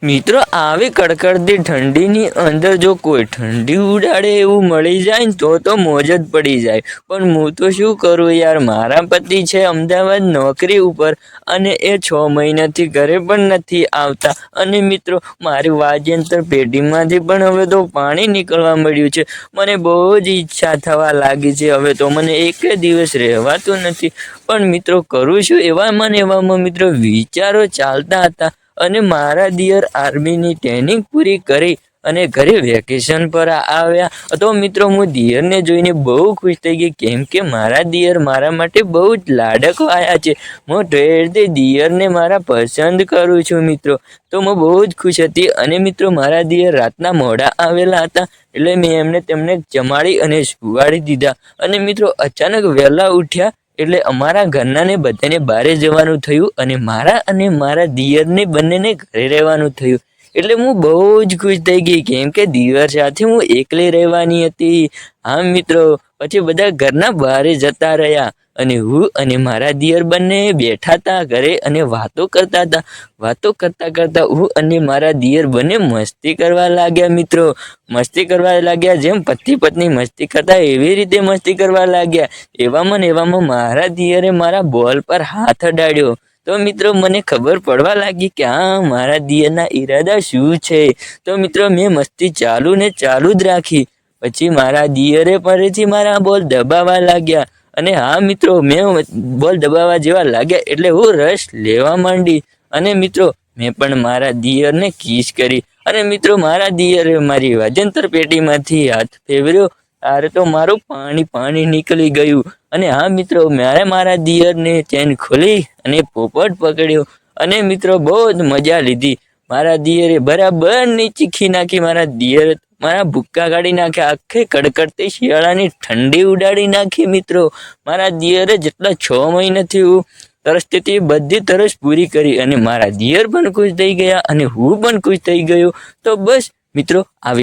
મિત્રો આવી કડકડતી ઠંડીની અંદર જો કોઈ ઠંડી ઉડાડે એવું મળી જાય ને તો મોજ જ પડી જાય। પણ હું તો શું કરું યાર, મારા પતિ છે અમદાવાદ નોકરી ઉપર અને એ 6 મહિનાથી ઘરે પણ નથી આવતા। અને મિત્રો મારી વાજયંત્ર પેઢીમાંથી પણ હવે તો પાણી નીકળવા મળ્યું છે। મને બહુ જ ઈચ્છા થવા લાગી છે, હવે તો મને એક દિવસ રહેવાતું નથી। પણ મિત્રો કરું છું એવામાં મિત્રો વિચારો ચાલતા હતા અને મારા દિયર આર્મીની ટ્રેનિંગ પૂરી કરી અને ઘરે વેકેશન પર આવ્યા તો મિત્રો હું દિયરને જોઈને બહુ ખુશ થઈ ગઈ, કેમ કે મારા દિયર મારા માટે બહુ જ લાડકવાયા છે। હું ઢેરથી દિયરને મારા પસંદ કરું છું મિત્રો, તો હું બહુ જ ખુશ હતી। અને મિત્રો મારા દિયર રાતના મોડા આવેલા હતા એટલે મેં તેમને જમાડી અને સુવાડી દીધા। અને મિત્રો અચાનક વહેલા ઉઠ્યા એટલે અમારા ઘરનાને બધાને બહાર જવાનું થયું અને મારા દિયરને બંનેને ઘરે રહેવાનું થયું। એટલે હું બહુ જ ખુશ થઈ ગઈ, કેમ કે દિયર સાથે હું એકલી રહેવાની હતી। હા મિત્રો, પછી બધા ઘરના બહાર જતા રહ્યા અને હું અને મારા દિયર બંને બેઠા હતા ઘરે અને વાતો કરતા હતા। વાતો કરતા કરતા હું અને મારા દિયર બંને મસ્તી કરવા લાગ્યા મિત્રો। મસ્તી કરવા લાગ્યા, જેમ પતિ પત્ની મસ્તી કરતા એવી રીતે મસ્તી કરવા લાગ્યા। એવામાં મારા દિયરે મારા બોલ પર હાથ અડાડ્યો તો મિત્રો મને ખબર પડવા લાગી કે હા, મારા દિયરના ઈરાદા શું છે। તો મિત્રો મેં મસ્તી ચાલુ જ રાખી। પછી મારા દિયરે ફરીથી મારા બોલ દબાવવા લાગ્યા અને હા મિત્રો મેં બોલ દબાવવા જેવા લાગ્યા એટલે હું રસ લેવા માંડી અને મિત્રો મેં પણ મારા દિયરને કિસ કરી અને મિત્રો મારા દિયરે મારી વાજંત્ર પેટીમાંથી હાથ ફેરવ્યો ત્યારે તો મારું પાણી નીકળી ગયું। અને હા મિત્રો મારા દિયરને ચેન ખોલી અને પોપટ પકડ્યો અને મિત્રો બહુ જ મજા લીધી। મારા દિયરે બરાબર ચીખી નાખી, મારા દિયરે મારા ભૂક્કા કાઢી નાખ્યા, આખી કડકડતી શિયાળાની ઠંડી ઉડાડી નાખી મિત્રો। મારા દિયરે જેટલા 6 મહિનાથી તરસતી હતી બધી તરસ પૂરી કરી અને મારા દિયર પણ ખુશ થઈ ગયા અને હું પણ ખુશ થઈ ગયો। તો બસ મિત્રો આવી